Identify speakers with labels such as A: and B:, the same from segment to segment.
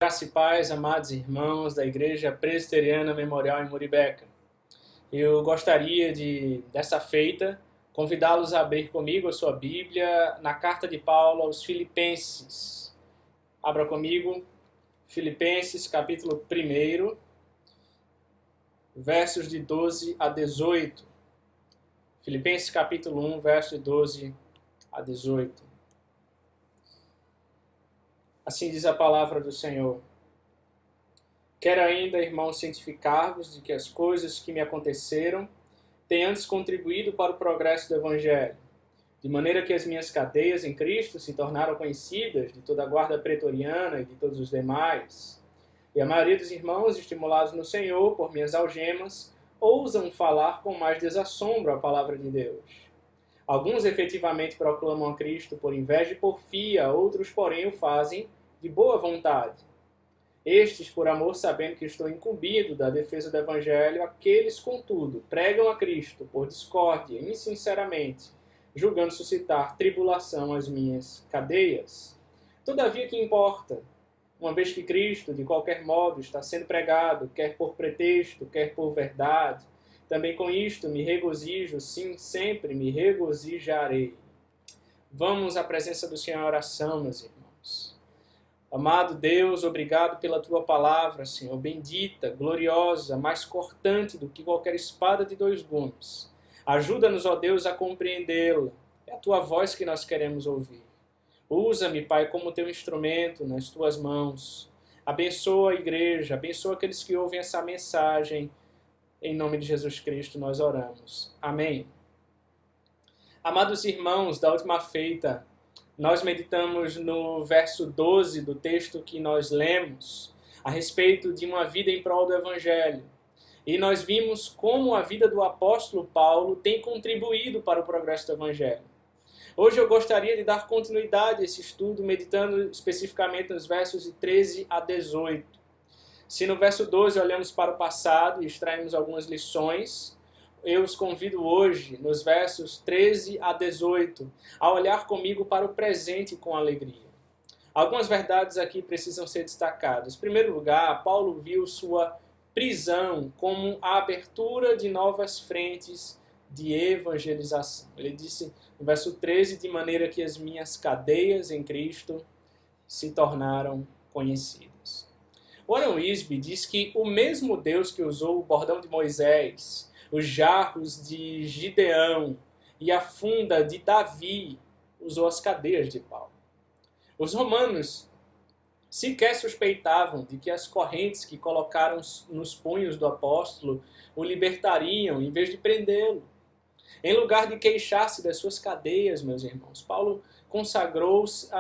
A: Graça e paz, amados irmãos da Igreja Presbiteriana Memorial em Muribeca. Eu gostaria dessa feita, convidá-los a abrir comigo a sua Bíblia na carta de Paulo aos Filipenses. Abra comigo, Filipenses, capítulo 1, versos de 12 a 18. Filipenses, capítulo 1, versos de 12 a 18. Assim diz a palavra do Senhor. Quero ainda, irmãos, cientificar-vos de que as coisas que me aconteceram têm antes contribuído para o progresso do Evangelho, de maneira que as minhas cadeias em Cristo se tornaram conhecidas de toda a guarda pretoriana e de todos os demais. E a maioria dos irmãos, estimulados no Senhor por minhas algemas, ousam falar com mais desassombro a palavra de Deus. Alguns efetivamente proclamam a Cristo por inveja e porfia, outros, porém, o fazem de boa vontade. Estes, por amor, sabendo que estou incumbido da defesa do Evangelho, aqueles, contudo, pregam a Cristo por discórdia, insinceramente, julgando suscitar tribulação às minhas cadeias. Todavia, que importa? Uma vez que Cristo, de qualquer modo, está sendo pregado, quer por pretexto, quer por verdade, também com isto me regozijo, sim, sempre me regozijarei. Vamos à presença do Senhor em oração, meus irmãos. Amado Deus, obrigado pela Tua palavra, Senhor, bendita, gloriosa, mais cortante do que qualquer espada de dois gumes. Ajuda-nos, ó Deus, a compreendê-la. É a Tua voz que nós queremos ouvir. Usa-me, Pai, como Teu instrumento nas Tuas mãos. Abençoa a igreja, abençoa aqueles que ouvem essa mensagem. Em nome de Jesus Cristo nós oramos. Amém. Amados irmãos, da última feita, nós meditamos no verso 12 do texto que nós lemos, a respeito de uma vida em prol do Evangelho. E nós vimos como a vida do apóstolo Paulo tem contribuído para o progresso do Evangelho. Hoje eu gostaria de dar continuidade a esse estudo, meditando especificamente nos versos de 13 a 18. Se no verso 12 olhamos para o passado e extraímos algumas lições, eu os convido hoje, nos versos 13 a 18, a olhar comigo para o presente com alegria. Algumas verdades aqui precisam ser destacadas. Em primeiro lugar, Paulo viu sua prisão como a abertura de novas frentes de evangelização. Ele disse no verso 13, de maneira que as minhas cadeias em Cristo se tornaram conhecidas. Warren Wiersbe diz que o mesmo Deus que usou o bordão de Moisés, os jarros de Gideão e a funda de Davi, usou as cadeias de Paulo. Os romanos sequer suspeitavam de que as correntes que colocaram nos punhos do apóstolo o libertariam em vez de prendê-lo. Em lugar de queixar-se das suas cadeias, meus irmãos, Paulo consagrou-as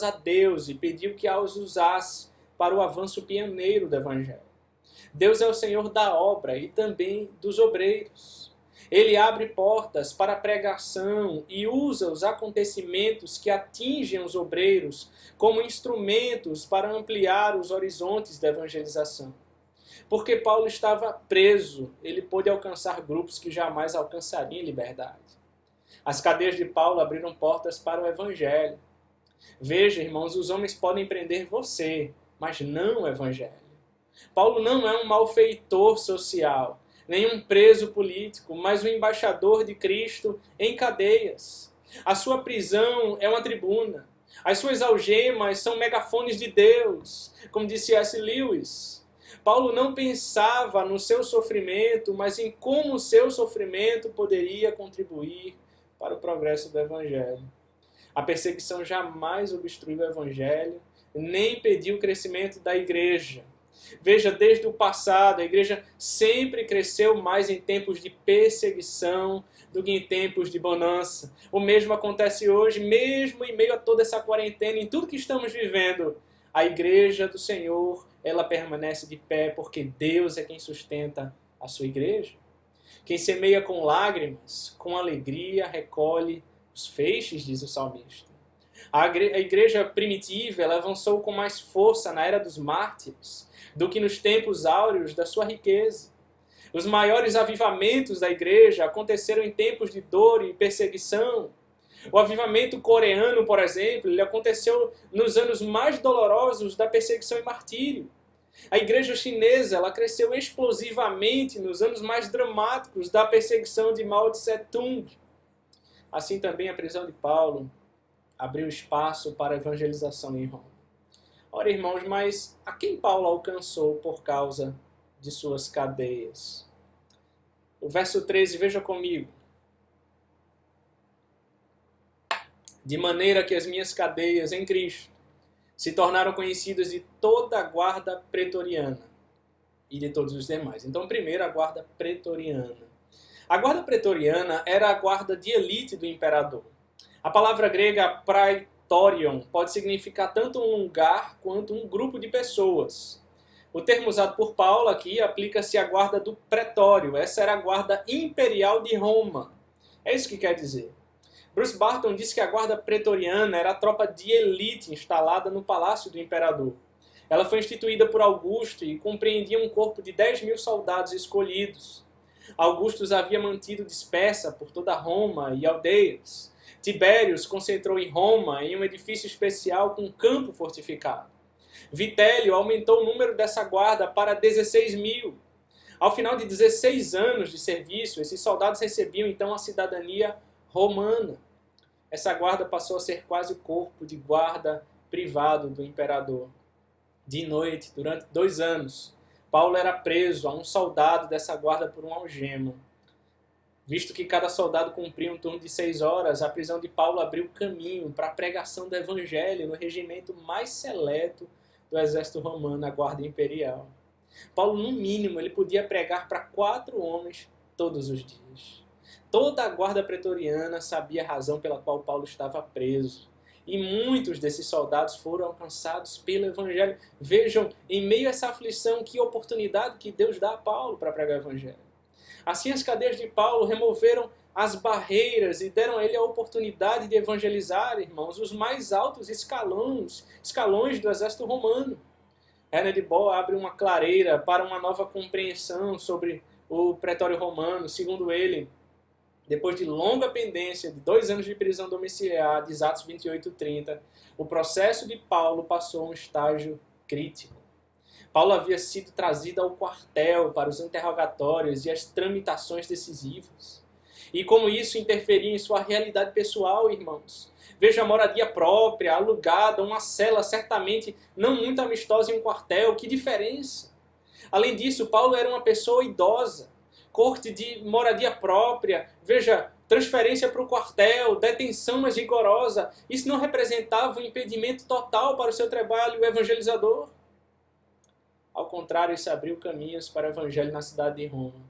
A: a Deus e pediu que as usasse para o avanço pioneiro do Evangelho. Deus é o Senhor da obra e também dos obreiros. Ele abre portas para a pregação e usa os acontecimentos que atingem os obreiros como instrumentos para ampliar os horizontes da evangelização. Porque Paulo estava preso, ele pôde alcançar grupos que jamais alcançariam liberdade. As cadeias de Paulo abriram portas para o Evangelho. Veja, irmãos, os homens podem prender você, mas não o Evangelho. Paulo não é um malfeitor social, nem um preso político, mas um embaixador de Cristo em cadeias. A sua prisão é uma tribuna. As suas algemas são megafones de Deus, como disse C.S. Lewis. Paulo não pensava no seu sofrimento, mas em como o seu sofrimento poderia contribuir para o progresso do Evangelho. A perseguição jamais obstruiu o Evangelho, nem impediu o crescimento da igreja. Veja, desde o passado, a igreja sempre cresceu mais em tempos de perseguição do que em tempos de bonança. O mesmo acontece hoje, mesmo em meio a toda essa quarentena, em tudo que estamos vivendo. A igreja do Senhor, ela permanece de pé, porque Deus é quem sustenta a sua igreja. Quem semeia com lágrimas, com alegria, recolhe os feixes, diz o salmista. A igreja primitiva, ela avançou com mais força na era dos mártires do que nos tempos áureos da sua riqueza. Os maiores avivamentos da igreja aconteceram em tempos de dor e perseguição. O avivamento coreano, por exemplo, ele aconteceu nos anos mais dolorosos da perseguição e martírio. A igreja chinesa ela cresceu explosivamente nos anos mais dramáticos da perseguição de Mao Tse-tung. Assim também a prisão de Paulo abriu espaço para a evangelização em Roma. Ora, irmãos, mas a quem Paulo alcançou por causa de suas cadeias? O verso 13, veja comigo. De maneira que as minhas cadeias em Cristo se tornaram conhecidas de toda a guarda pretoriana e de todos os demais. Então, primeiro, a guarda pretoriana. A guarda pretoriana era a guarda de elite do imperador. A palavra grega praetorion pode significar tanto um lugar quanto um grupo de pessoas. O termo usado por Paulo aqui aplica-se à guarda do pretório. Essa era a guarda imperial de Roma. É isso que quer dizer. Bruce Barton disse que a guarda pretoriana era a tropa de elite instalada no palácio do imperador. Ela foi instituída por Augusto e compreendia um corpo de 10.000 soldados escolhidos. Augusto os havia mantido dispersa por toda Roma e aldeias. Tibério os concentrou em Roma em um edifício especial com um campo fortificado. Vitélio aumentou o número dessa guarda para 16.000. Ao final de 16 anos de serviço, esses soldados recebiam então a cidadania romana. Essa guarda passou a ser quase o corpo de guarda privado do imperador. De noite, durante 2 anos, Paulo era preso a um soldado dessa guarda por uma algema. Visto que cada soldado cumpria um turno de 6 horas, a prisão de Paulo abriu caminho para a pregação do evangelho no regimento mais seleto do exército romano, a guarda imperial. Paulo, no mínimo, ele podia pregar para 4 homens todos os dias. Toda a guarda pretoriana sabia a razão pela qual Paulo estava preso. E muitos desses soldados foram alcançados pelo evangelho. Vejam, em meio a essa aflição, que oportunidade que Deus dá a Paulo para pregar o evangelho. Assim, as cadeias de Paulo removeram as barreiras e deram a ele a oportunidade de evangelizar, irmãos, os mais altos escalões do exército romano. René de Boll abre uma clareira para uma nova compreensão sobre o pretório romano. Segundo ele, depois de longa pendência de 2 anos de prisão domiciliar, diz Atos 28:30, o processo de Paulo passou a um estágio crítico. Paulo havia sido trazido ao quartel para os interrogatórios e as tramitações decisivas. E como isso interferia em sua realidade pessoal, irmãos. Veja, a moradia própria, alugada, uma cela certamente não muito amistosa em um quartel, que diferença! Além disso, Paulo era uma pessoa idosa, corte de moradia própria, veja, transferência para o quartel, detenção mais rigorosa. Isso não representava um impedimento total para o seu trabalho evangelizador? Ao contrário, isso abriu caminhos para o evangelho na cidade de Roma.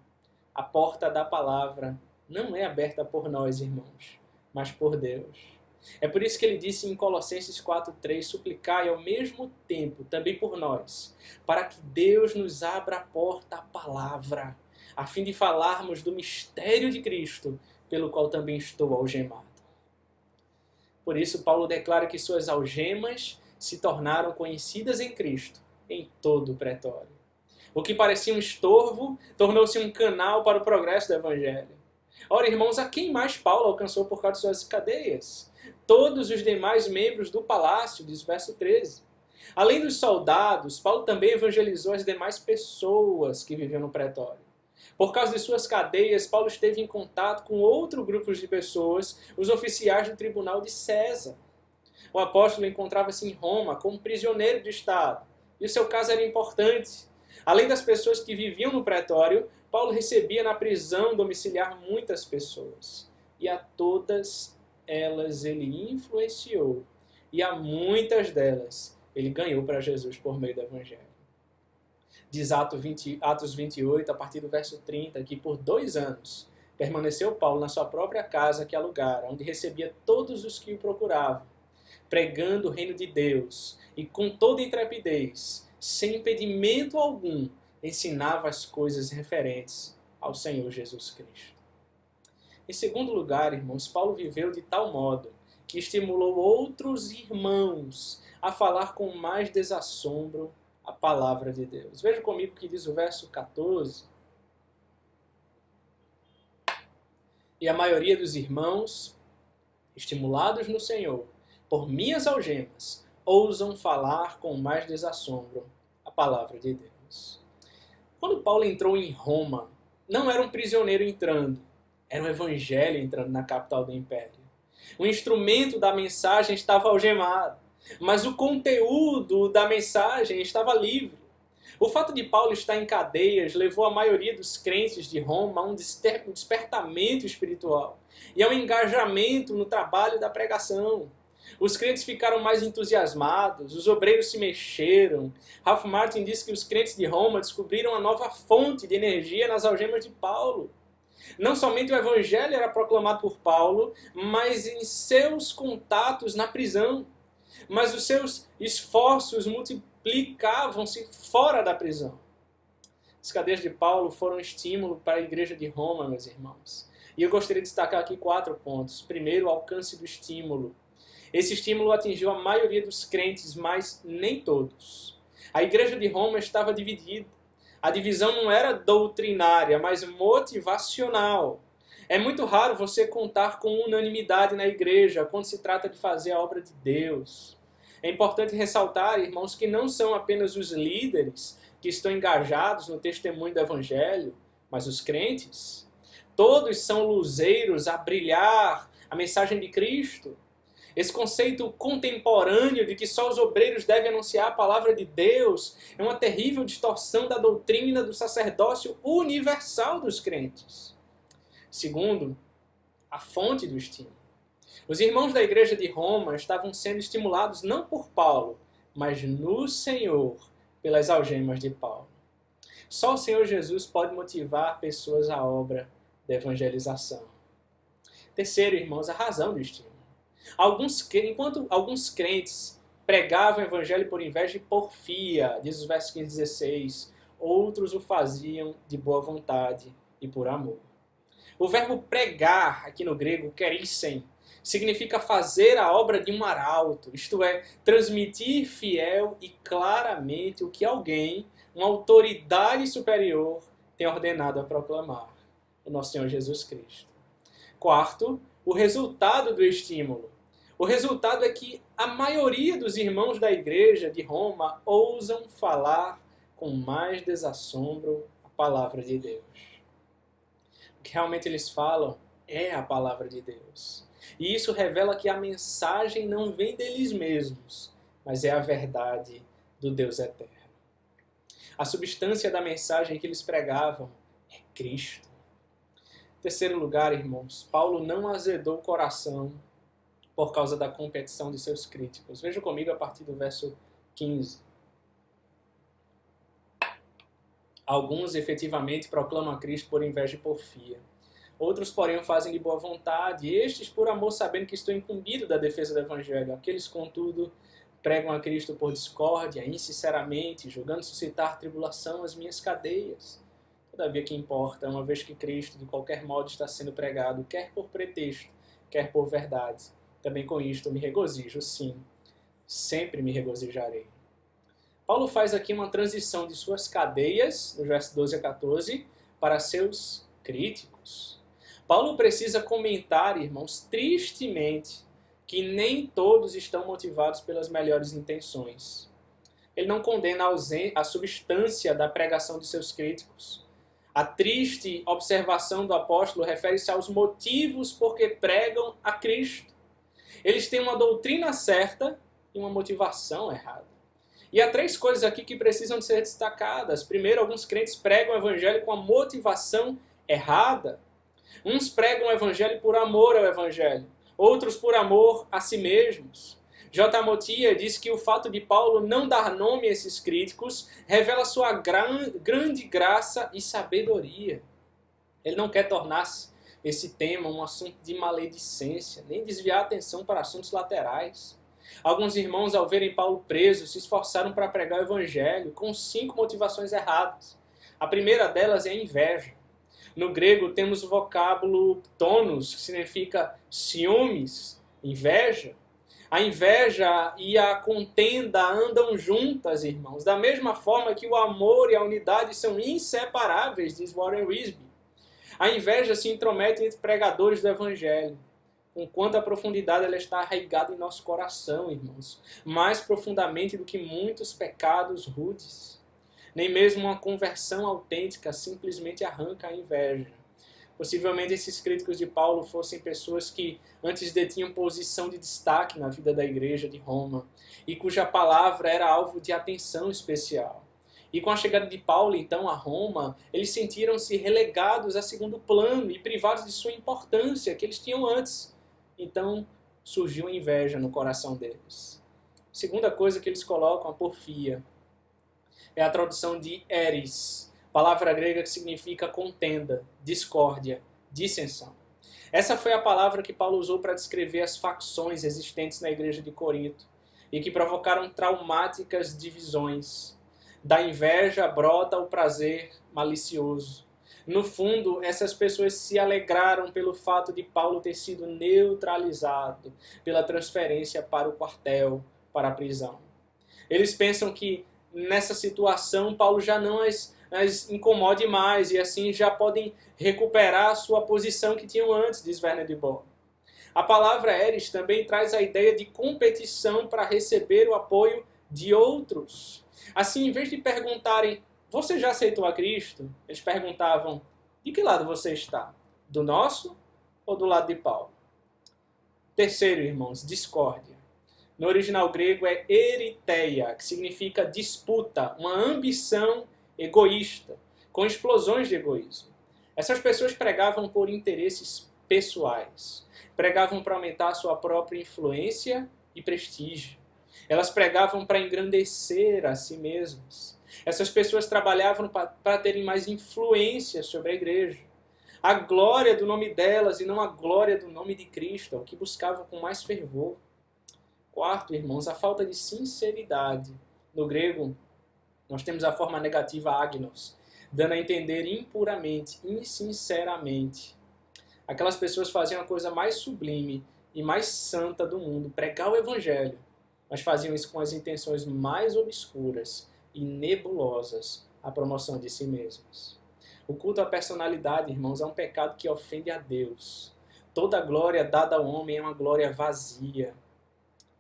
A: A porta da palavra não é aberta por nós, irmãos, mas por Deus. É por isso que ele disse em Colossenses 4:3, suplicai ao mesmo tempo também por nós, para que Deus nos abra a porta à palavra, a fim de falarmos do mistério de Cristo, pelo qual também estou algemado. Por isso, Paulo declara que suas algemas se tornaram conhecidas em Cristo, em todo o pretório. O que parecia um estorvo, tornou-se um canal para o progresso do Evangelho. Ora, irmãos, a quem mais Paulo alcançou por causa de suas cadeias? Todos os demais membros do palácio, diz o verso 13. Além dos soldados, Paulo também evangelizou as demais pessoas que viviam no pretório. Por causa de suas cadeias, Paulo esteve em contato com outro grupo de pessoas, os oficiais do tribunal de César. O apóstolo encontrava-se em Roma como prisioneiro de Estado, e o seu caso era importante. Além das pessoas que viviam no pretório, Paulo recebia na prisão domiciliar muitas pessoas. E a todas elas ele influenciou. E a muitas delas ele ganhou para Jesus por meio do Evangelho. Diz Atos 28, a partir do verso 30, que por 2 anos permaneceu Paulo na sua própria casa que alugara, onde recebia todos os que o procuravam, pregando o reino de Deus, e com toda intrepidez, sem impedimento algum, ensinava as coisas referentes ao Senhor Jesus Cristo. Em segundo lugar, irmãos, Paulo viveu de tal modo que estimulou outros irmãos a falar com mais desassombro a palavra de Deus. Veja comigo o que diz o verso 14. E a maioria dos irmãos estimulados no Senhor, por minhas algemas, ousam falar com mais desassombro a palavra de Deus. Quando Paulo entrou em Roma, não era um prisioneiro entrando, era um evangelho entrando na capital do império. O instrumento da mensagem estava algemado, mas o conteúdo da mensagem estava livre. O fato de Paulo estar em cadeias levou a maioria dos crentes de Roma a um despertamento espiritual e a um engajamento no trabalho da pregação. Os crentes ficaram mais entusiasmados, os obreiros se mexeram. Ralph Martin diz que os crentes de Roma descobriram uma nova fonte de energia nas algemas de Paulo. Não somente o evangelho era proclamado por Paulo, mas em seus contatos na prisão. Mas os seus esforços multiplicavam-se fora da prisão. As cadeias de Paulo foram um estímulo para a igreja de Roma, meus irmãos. E eu gostaria de destacar aqui 4 pontos. Primeiro, o alcance do estímulo. Esse estímulo atingiu a maioria dos crentes, mas nem todos. A igreja de Roma estava dividida. A divisão não era doutrinária, mas motivacional. É muito raro você contar com unanimidade na igreja quando se trata de fazer a obra de Deus. É importante ressaltar, irmãos, que não são apenas os líderes que estão engajados no testemunho do evangelho, mas os crentes. Todos são luzeiros a brilhar a mensagem de Cristo. Esse conceito contemporâneo de que só os obreiros devem anunciar a palavra de Deus é uma terrível distorção da doutrina do sacerdócio universal dos crentes. Segundo, a fonte do estímulo. Os irmãos da igreja de Roma estavam sendo estimulados não por Paulo, mas no Senhor, pelas algemas de Paulo. Só o Senhor Jesus pode motivar pessoas à obra da evangelização. Terceiro, irmãos, a razão do estímulo. Enquanto alguns crentes pregavam o evangelho por inveja e porfia, diz os versos 15 e 16, outros o faziam de boa vontade e por amor. O verbo pregar, aqui no grego, kerissem, significa fazer a obra de um arauto, isto é, transmitir fiel e claramente o que alguém, uma autoridade superior, tem ordenado a proclamar, o nosso Senhor Jesus Cristo. Quarto, o resultado do estímulo. O resultado é que a maioria dos irmãos da igreja de Roma ousam falar com mais desassombro a palavra de Deus. O que realmente eles falam é a palavra de Deus. E isso revela que a mensagem não vem deles mesmos, mas é a verdade do Deus eterno. A substância da mensagem que eles pregavam é Cristo. Em terceiro lugar, irmãos, Paulo não azedou o coração por causa da competição de seus críticos. Veja comigo a partir do verso 15. Alguns efetivamente proclamam a Cristo por inveja e porfia. Outros, porém, o fazem de boa vontade, e estes por amor, sabendo que estou incumbido da defesa do Evangelho. Aqueles, contudo, pregam a Cristo por discórdia, insinceramente, julgando suscitar tribulação às minhas cadeias. Todavia, que importa, uma vez que Cristo, de qualquer modo, está sendo pregado, quer por pretexto, quer por verdade. Também com isto me regozijo, sim, sempre me regozijarei. Paulo faz aqui uma transição de suas cadeias, no verso 12 a 14, para seus críticos. Paulo precisa comentar, irmãos, tristemente, que nem todos estão motivados pelas melhores intenções. Ele não condena a substância da pregação de seus críticos. A triste observação do apóstolo refere-se aos motivos por que pregam a Cristo. Eles têm uma doutrina certa e uma motivação errada. E há 3 coisas aqui que precisam de ser destacadas. Primeiro, alguns crentes pregam o evangelho com a motivação errada. Uns pregam o evangelho por amor ao evangelho, outros por amor a si mesmos. J. Motia diz que o fato de Paulo não dar nome a esses críticos revela sua grande graça e sabedoria. Ele não quer tornar-se esse tema um assunto de maledicência, nem desviar a atenção para assuntos laterais. Alguns irmãos, ao verem Paulo preso, se esforçaram para pregar o evangelho com 5 motivações erradas. A primeira delas é a inveja. No grego temos o vocábulo tonos, que significa ciúmes, inveja. A inveja e a contenda andam juntas, irmãos, da mesma forma que o amor e a unidade são inseparáveis, diz Warren Wiersbe. A inveja se intromete entre pregadores do evangelho. com quanta profundidade ela está arraigada em nosso coração, irmãos. Mais profundamente do que muitos pecados rudes. Nem mesmo uma conversão autêntica simplesmente arranca a inveja. Possivelmente esses críticos de Paulo fossem pessoas que antes detinham posição de destaque na vida da igreja de Roma e cuja palavra era alvo de atenção especial. E com a chegada de Paulo, então, a Roma, eles sentiram-se relegados a segundo plano e privados de sua importância que eles tinham antes. Então, surgiu a inveja no coração deles. Segunda coisa que eles colocam, a porfia. É a tradução de eris, palavra grega que significa contenda, discórdia, dissensão. Essa foi a palavra que Paulo usou para descrever as facções existentes na igreja de Corinto e que provocaram traumáticas divisões. Da inveja brota o prazer malicioso. No fundo, essas pessoas se alegraram pelo fato de Paulo ter sido neutralizado pela transferência para o quartel, para a prisão. Eles pensam que nessa situação Paulo já não as incomode mais e assim já podem recuperar a sua posição que tinham antes, diz Werner de Boer. A palavra eris também traz a ideia de competição para receber o apoio de outros. Assim, em vez de perguntarem, você já aceitou a Cristo? Eles perguntavam, de que lado você está? Do nosso ou do lado de Paulo? Terceiro, irmãos, discórdia. No original grego é eriteia, que significa disputa, uma ambição egoísta, com explosões de egoísmo. Essas pessoas pregavam por interesses pessoais. Pregavam para aumentar a sua própria influência e prestígio. Elas pregavam para engrandecer a si mesmas. Essas pessoas trabalhavam para terem mais influência sobre a igreja. A glória do nome delas e não a glória do nome de Cristo, o que buscavam com mais fervor. Quarto, irmãos, a falta de sinceridade. No grego, nós temos a forma negativa agnos, dando a entender impuramente, insinceramente. Aquelas pessoas faziam a coisa mais sublime e mais santa do mundo, pregar o evangelho, mas faziam isso com as intenções mais obscuras e nebulosas, a promoção de si mesmas. O culto à personalidade, irmãos, é um pecado que ofende a Deus. Toda glória dada ao homem é uma glória vazia.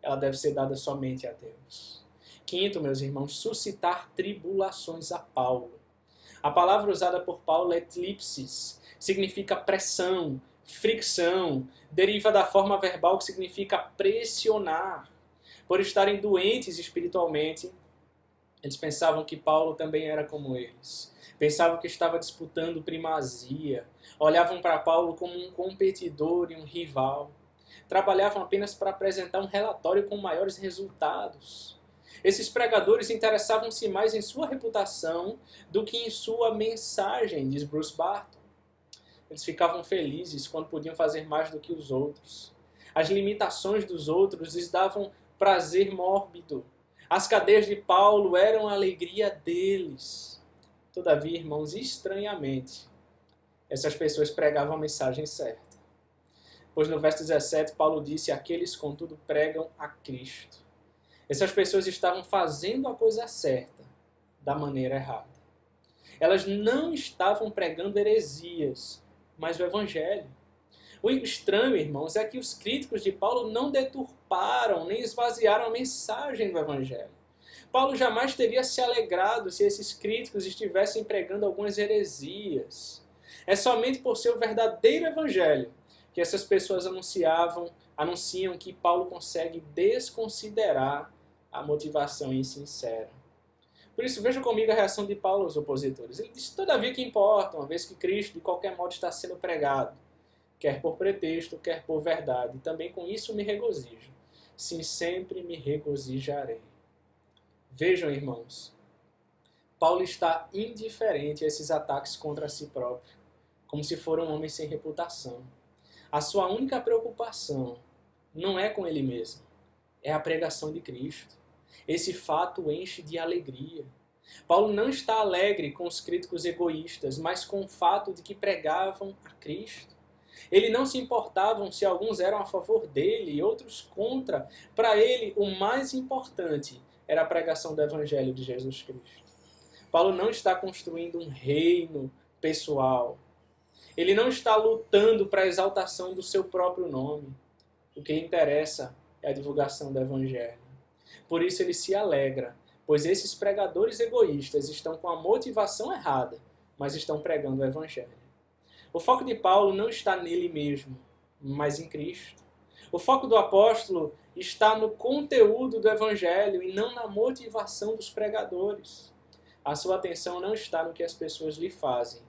A: Ela deve ser dada somente a Deus. Quinto, meus irmãos, suscitar tribulações a Paulo. A palavra usada por Paulo é tlipsis, significa pressão, fricção, deriva da forma verbal que significa pressionar. Por estarem doentes espiritualmente, eles pensavam que Paulo também era como eles. Pensavam que estava disputando primazia. Olhavam para Paulo como um competidor e um rival. Trabalhavam apenas para apresentar um relatório com maiores resultados. Esses pregadores interessavam-se mais em sua reputação do que em sua mensagem, diz Bruce Barton. Eles ficavam felizes quando podiam fazer mais do que os outros. As limitações dos outros lhes davam prazer mórbido. As cadeias de Paulo eram a alegria deles. Todavia, irmãos, estranhamente, essas pessoas pregavam a mensagem certa. Pois no verso 17, Paulo disse, aqueles, contudo, pregam a Cristo. Essas pessoas estavam fazendo a coisa certa, da maneira errada. Elas não estavam pregando heresias, mas o Evangelho. O estranho, irmãos, é que os críticos de Paulo não deturparam, nem esvaziaram a mensagem do Evangelho. Paulo jamais teria se alegrado se esses críticos estivessem pregando algumas heresias. É somente por ser o verdadeiro Evangelho que essas pessoas anunciam que Paulo consegue desconsiderar a motivação insincera. Por isso, veja comigo a reação de Paulo aos opositores. Ele diz, todavia que importa, uma vez que Cristo de qualquer modo está sendo pregado, quer por pretexto, quer por verdade. Também com isso me regozijo. Sim, sempre me regozijarei. Vejam, irmãos, Paulo está indiferente a esses ataques contra si próprio, como se for um homem sem reputação. A sua única preocupação não é com ele mesmo, é a pregação de Cristo. Esse fato o enche de alegria. Paulo não está alegre com os críticos egoístas, mas com o fato de que pregavam a Cristo. Ele não se importava se alguns eram a favor dele e outros contra. Para ele, o mais importante era a pregação do Evangelho de Jesus Cristo. Paulo não está construindo um reino pessoal. Ele não está lutando para a exaltação do seu próprio nome. O que lhe interessa é a divulgação do Evangelho. Por isso ele se alegra, pois esses pregadores egoístas estão com a motivação errada, mas estão pregando o Evangelho. O foco de Paulo não está nele mesmo, mas em Cristo. O foco do apóstolo está no conteúdo do Evangelho e não na motivação dos pregadores. A sua atenção não está no que as pessoas lhe fazem,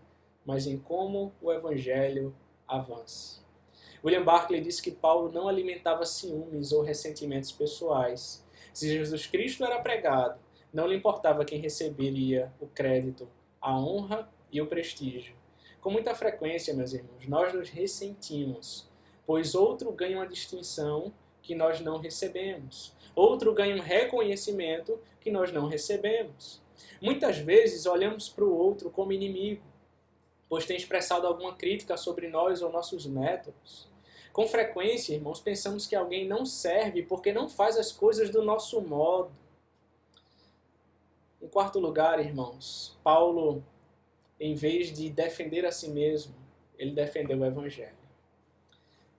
A: mas em como o Evangelho avança. William Barclay disse que Paulo não alimentava ciúmes ou ressentimentos pessoais. Se Jesus Cristo era pregado, não lhe importava quem receberia o crédito, a honra e o prestígio. Com muita frequência, meus irmãos, nós nos ressentimos, pois outro ganha uma distinção que nós não recebemos. Outro ganha um reconhecimento que nós não recebemos. Muitas vezes olhamos para o outro como inimigo, pois tem expressado alguma crítica sobre nós ou nossos métodos. Com frequência, irmãos, pensamos que alguém não serve porque não faz as coisas do nosso modo. Em quarto lugar, irmãos, Paulo, em vez de defender a si mesmo, ele defendeu o Evangelho.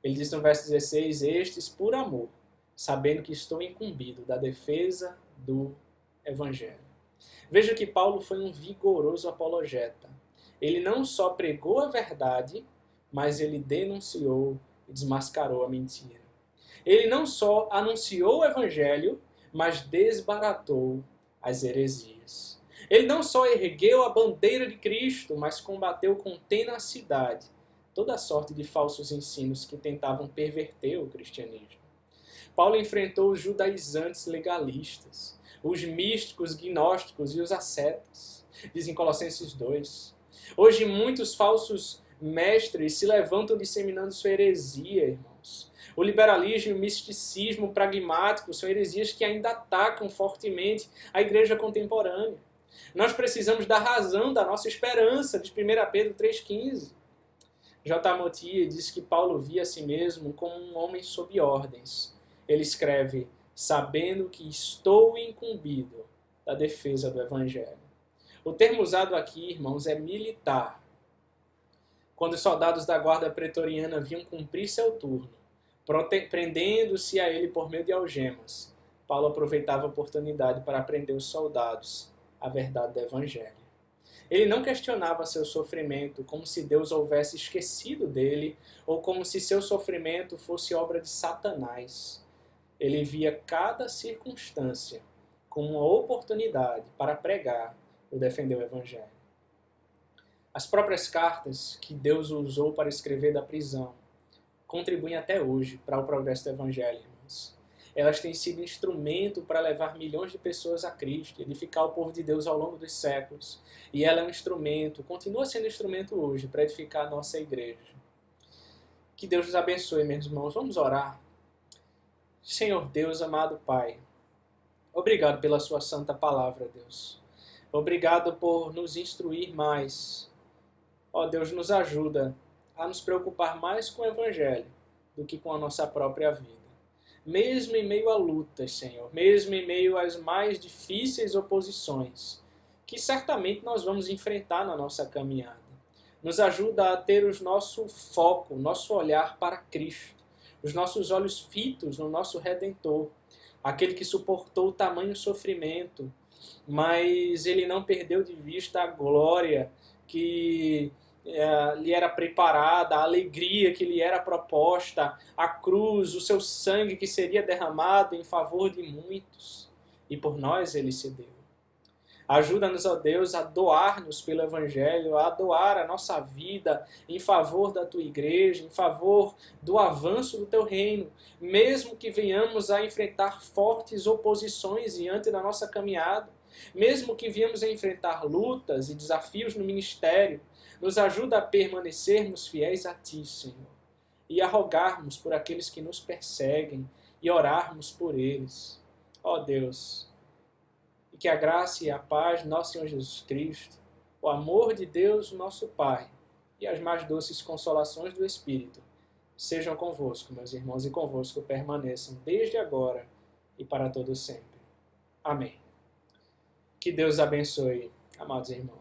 A: Ele diz no verso 16, estes por amor, sabendo que estou incumbido da defesa do Evangelho. Veja que Paulo foi um vigoroso apologeta. Ele não só pregou a verdade, mas ele denunciou e desmascarou a mentira. Ele não só anunciou o Evangelho, mas desbaratou as heresias. Ele não só ergueu a bandeira de Cristo, mas combateu com tenacidade toda a sorte de falsos ensinos que tentavam perverter o cristianismo. Paulo enfrentou os judaizantes legalistas, os místicos, gnósticos e os ascetas, diz em Colossenses 2. Hoje muitos falsos mestres se levantam disseminando sua heresia, irmãos. O liberalismo e o misticismo pragmático são heresias que ainda atacam fortemente a igreja contemporânea. Nós precisamos da razão da nossa esperança, diz 1 Pedro 3,15. J. Motier diz que Paulo via a si mesmo como um homem sob ordens. Ele escreve, sabendo que estou incumbido da defesa do Evangelho. O termo usado aqui, irmãos, é militar. Quando os soldados da guarda pretoriana vinham cumprir seu turno, prendendo-se a ele por meio de algemas, Paulo aproveitava a oportunidade para aprender os soldados a verdade do Evangelho. Ele não questionava seu sofrimento como se Deus houvesse esquecido dele ou como se seu sofrimento fosse obra de Satanás. Ele via cada circunstância como uma oportunidade para pregar ou defender o Evangelho. As próprias cartas que Deus usou para escrever da prisão contribuem até hoje para o progresso do Evangelho, irmãos. Elas têm sido instrumento para levar milhões de pessoas a Cristo, edificar o povo de Deus ao longo dos séculos. E ela é um instrumento, continua sendo instrumento hoje, para edificar a nossa igreja. Que Deus nos abençoe, meus irmãos. Vamos orar. Senhor Deus, amado Pai, obrigado pela sua santa palavra, Deus. Obrigado por nos instruir mais. Ó Deus, nos ajuda a nos preocupar mais com o Evangelho do que com a nossa própria vida. Mesmo em meio a lutas, Senhor, mesmo em meio às mais difíceis oposições, que certamente nós vamos enfrentar na nossa caminhada. Nos ajuda a ter o nosso foco, o nosso olhar para Cristo, os nossos olhos fitos no nosso Redentor, aquele que suportou o tamanho sofrimento, mas ele não perdeu de vista a glória que lhe era preparada, a alegria que lhe era proposta, a cruz, o seu sangue que seria derramado em favor de muitos. E por nós ele se deu. Ajuda-nos, ó Deus, a doar-nos pelo Evangelho, a doar a nossa vida em favor da Tua igreja, em favor do avanço do Teu reino, mesmo que venhamos a enfrentar fortes oposições diante da nossa caminhada, mesmo que venhamos a enfrentar lutas e desafios no ministério, nos ajuda a permanecermos fiéis a Ti, Senhor, e a rogarmos por aqueles que nos perseguem e orarmos por eles. Ó Deus, e que a graça e a paz de nosso Senhor Jesus Cristo, o amor de Deus, nosso Pai, e as mais doces consolações do Espírito, sejam convosco, meus irmãos, e convosco permaneçam desde agora e para todo sempre. Amém. Que Deus abençoe, amados irmãos.